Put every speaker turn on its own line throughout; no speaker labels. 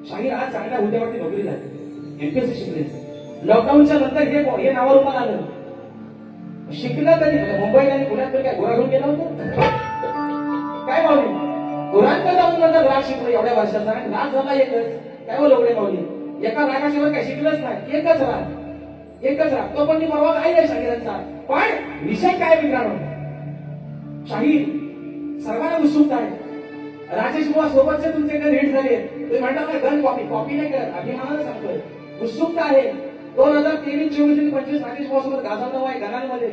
शाहीर आज चांगल्या हुद्द्यावरती नोकरी झाली, एमपीएससी शिकले. लॉकडाऊनच्या नंतर हे नावारूपाला आलं. शिकलं तरी मुंबईला आणि पुण्यात तरी काय गोरा घेऊन गेला होता काय माऊली? गुरांकडे जाऊन नंतर राग शिकलो एवढ्या वर्षाचा. राग झाला एकच. काय बोल एवढे माऊली? एका रागाशिवाय काय शिकलंच नाही. एकच राग. तो पण परवा काही नाही शाहिरांचा. पण विषय काय मित्रांनो? शाहीर सर्वांना उत्सुकता आहे. राजेश बुवा सोबतचे तुमच्याकडे रेट झाले. तुम्ही म्हणता ना गन कॉपी नाही करत, अभिमानानं सांगतोय. उत्सुकता आहे. 2023, 24 आणि 25 राजेश बुवा सोबत गाजवतो आहे गणांमध्ये.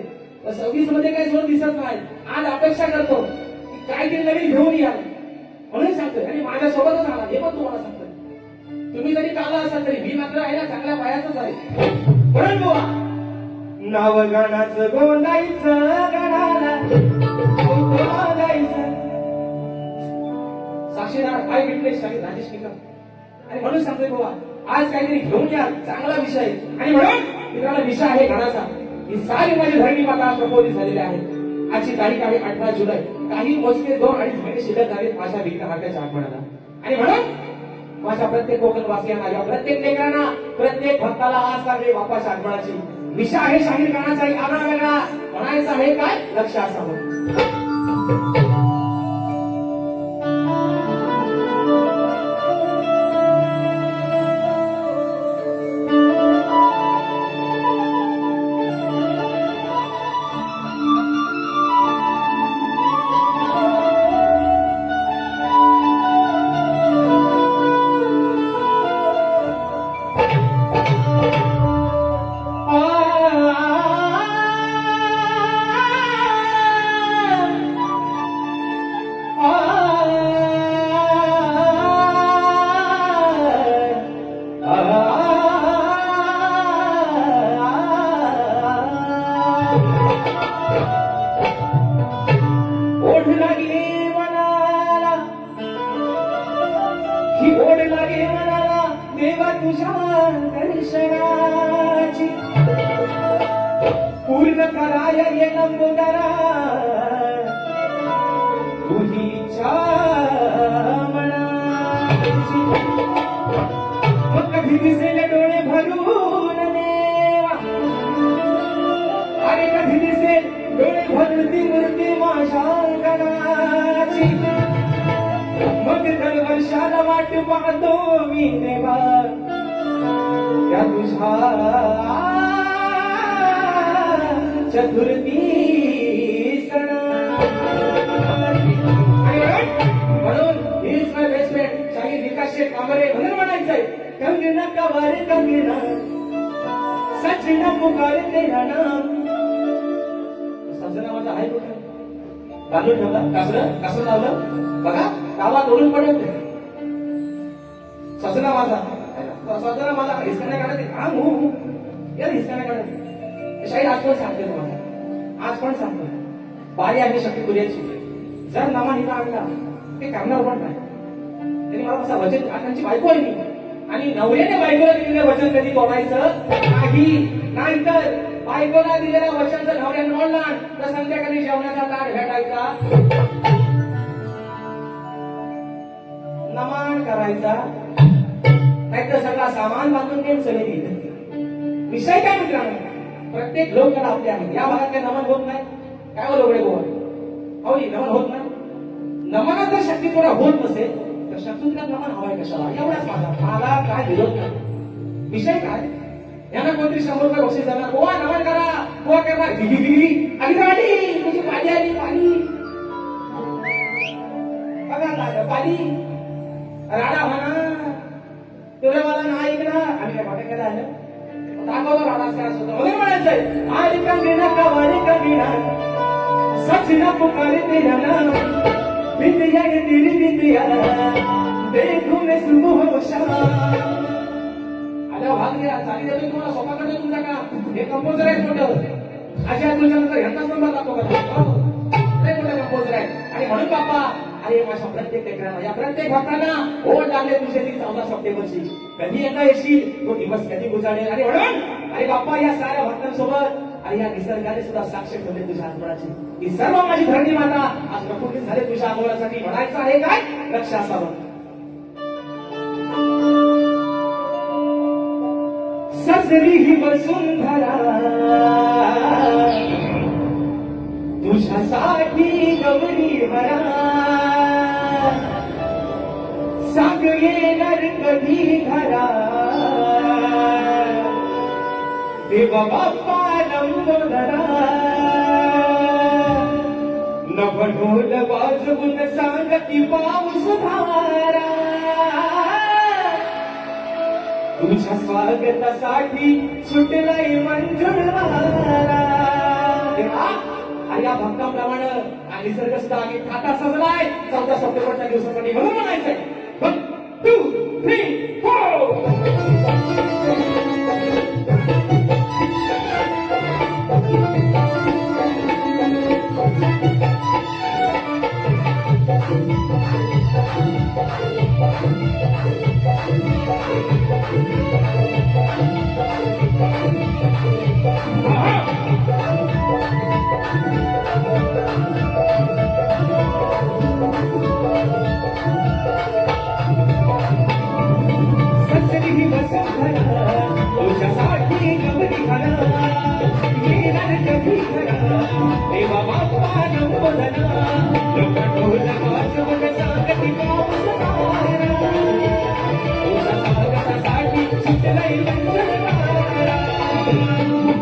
26 मध्ये काही जोर दिसत नाही. आज अपेक्षा करतो की काहीतरी नवीन घेऊन या म्हणून सांगतोय. आणि माझ्यासोबतच आला हे पण तुम्हाला सांगतोय. तुम्ही जरी काला असाल तरी मी मात्र आहे ना चांगल्या पायाचाच आहे. म्हणून बुवा नाव गाण्याचं गोंदायचं गाण्याला गोंदायचं. साक्षीदार काय विटनेस शाहीर राजेश निकम. आणि म्हणून सांगतोय बुवा आज काहीतरी घेऊन या, चांगला विषय आहे. आणि म्हणून मित्रांनो विषय आहे गाण्याचा. ही सारी माझी धरणी माता प्रबोधित झालेली आहे. आजची तारीख आहे 18 जुलै. काही मोजके 2-2.5 महिने शिल्लक झाले माझ्या विघ्नहर्त्याच्या आगमनाला. आणि म्हणून माझ्या प्रत्येक कोकणवासियांना, या प्रत्येक लेकरांना, प्रत्येक भक्ताला आज लागले बाप्पाच्या आगमनाची. विषय आहे शाहीर गाण्याचा एक आगळा वेगळा. म्हणायचं आहे काय? लक्ष असावं. ओढ लागे मनाला देवा तुझ्या दर्शनाची. पूर्ण कराय ये नंबुदरा तुझी इच्छा मनाची. मग कधी दिसेल डोळे भरून देवा, अरे कधी दिसेल डोळे भरून ती मूर्ती माझ्या गणाची. मग दर वर्षाला वाट पाहतो मी देवा त्या तुझ्या चतुर्थी सणा. म्हणून हीच माय बेस्ट फ्रेंड शाहीर विकास शेठ कांबरे. म्हणून म्हणायचंय कंगना कवार कंगना सजना पुकार तेरा नाम. सजना माझा आहे कुठे? घालून ठेवला. कसं लावलं बघा, गावात ओढून पडेल. सजना माझा हिसकाने काढत यार, हिसकाने काढत. शाहीर आज पण सांगते तुम्हाला, आज पण सांगतो बारी आहे शक्ती पुऱ्याची. जर नामा हिला आणला ते करणार पण नाही. त्यांनी मला कसं वचन, त्यांची बायको आहे मी, आणि नवऱ्याने बायकोला दिलेलं वचन कधी तोडायचं नाही. तर बायकोला दिलेल्या वचनचं नवऱ्याने मोडला तर संध्याकाळी जेवणाचा ताट भेटायचा, नमान करायचा, नाहीतर सगळा सामान बांधून घेऊन चलेली. विषय काय मित्रांनो? प्रत्येक लोकांना आपले आहे. या भागात काय नमन होत नाही? काय बोल एवढे बोल अवली नमन होत नाही. नमनात जर शक्ती थोडा होत नसेल तर शत्रूला नमन हवाय कशाला? एवढाच मला काय विरोध नाही. विषय काय? यांना कोणतरी 100 रुपये बक्षीस देणार, गोवा नमन करा, गोवा करणार अगदी तुझी पाणी आली, पाणी बघा पाणी राडा म्हणा तुला मला नाही ऐकणार. आम्ही काय वाटत केलं आलं दाखवतो राडाच करायचं होतं. वगैरे म्हणायचंय आली कंगना कवारी कंगना सजना पुकारे तेरा नाम. बिंदिया गे तेरी बिंदिया देखो मैं सुबह होशा. आल्या भाग घ्या चाली देतो तुम्हाला सोपा करतो तुमचा काम. हे कंपोजर आहेत मोठे होते. अशा तुमच्या नंतर ह्यांचाच नंबर लागतो का? लय मोठे कंपोजर आहेत. आणि म्हणून बाप्पा अरे माझ्या प्रत्येक लेकरांना, या प्रत्येक भक्तांना ओढ लागले तुझे ती 14 सप्टेंबरची. कधी एकदा येशील तो दिवस कधी गुजारेल. आणि म्हणून अरे बाप्पा या साऱ्या भक्तांसोबत आणि या निसर्गाने सुद्धा साक्ष ठेवले तुझ्या आगमनाची. ही सर्व माझी धरणी माता आज प्रफुल्लित झाले तुझ्या आगमनासाठी. म्हणायचं आहे काय? लक्ष असावं. सजली ही वसुंधरा तुझ्यासाठी गौरी हरा साग येणार कधी घरा देवा बाप्पा लंबोदरा नभ ढोल वाजवून सांगती पाऊस धारा तुझ्या स्वागतासाठी सुटलाय मंजुळ वारा आणि या भक्ताप्रमाणे आणि निसर्ग सुद्धा आम्ही खाता सजलाय 14 सप्टेंबरच्या दिवसासाठी म्हणून म्हणायचंय 1 2 3 4 सजली ही वसुंधरा तुझ्यासाठी गौरी हरा येणार कधी घरा देवा बाप्पा लंबोदरा लोक ढोल वाजवून सांगती पाऊस धारा तुझ्या स्वागतासाठी सुटलाय मंजुळ वारा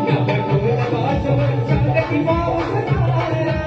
नभ ढोल वाजवून सांगती पाऊस धारा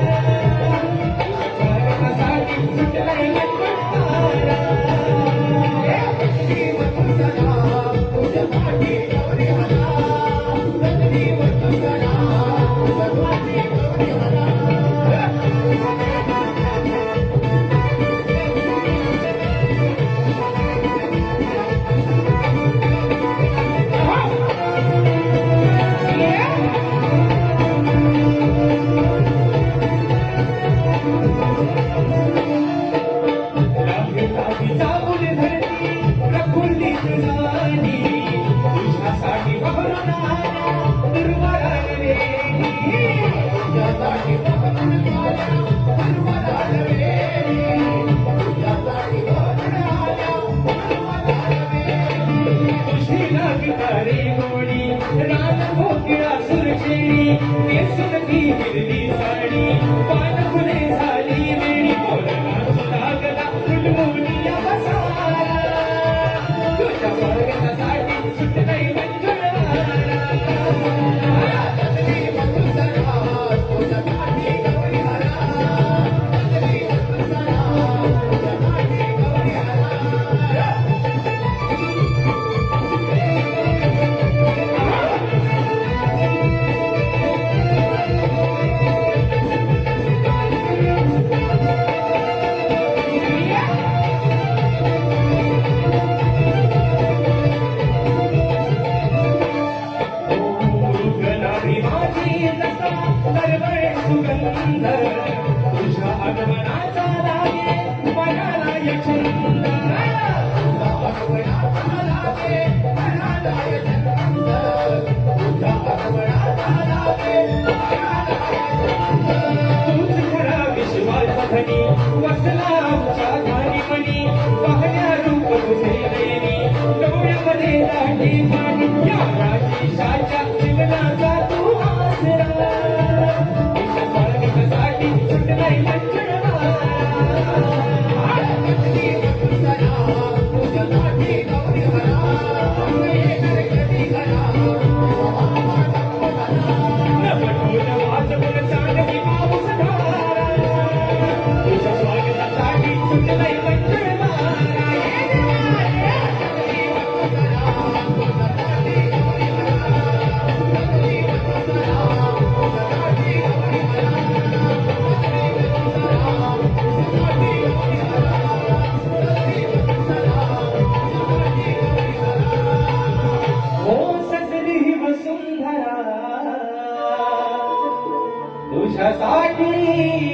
तुझ्या स्वागतासाठी सुटलाय मंजुळ वारा तुझ्या आगमनाचा लागे मनाला छंद तुझ्या आगमनाचा लागे मनाला छंद तुझ्या आगमनाचा लागे तूच खरा विश्वाचा धनी वसला आमच्या घाणी मनी पाहण्या रूप तुझे नयनी डोळ्यामध्ये दाढी पाणी या राजेशाच्या जीवनाचा तू आसरा तुझ्यासाठी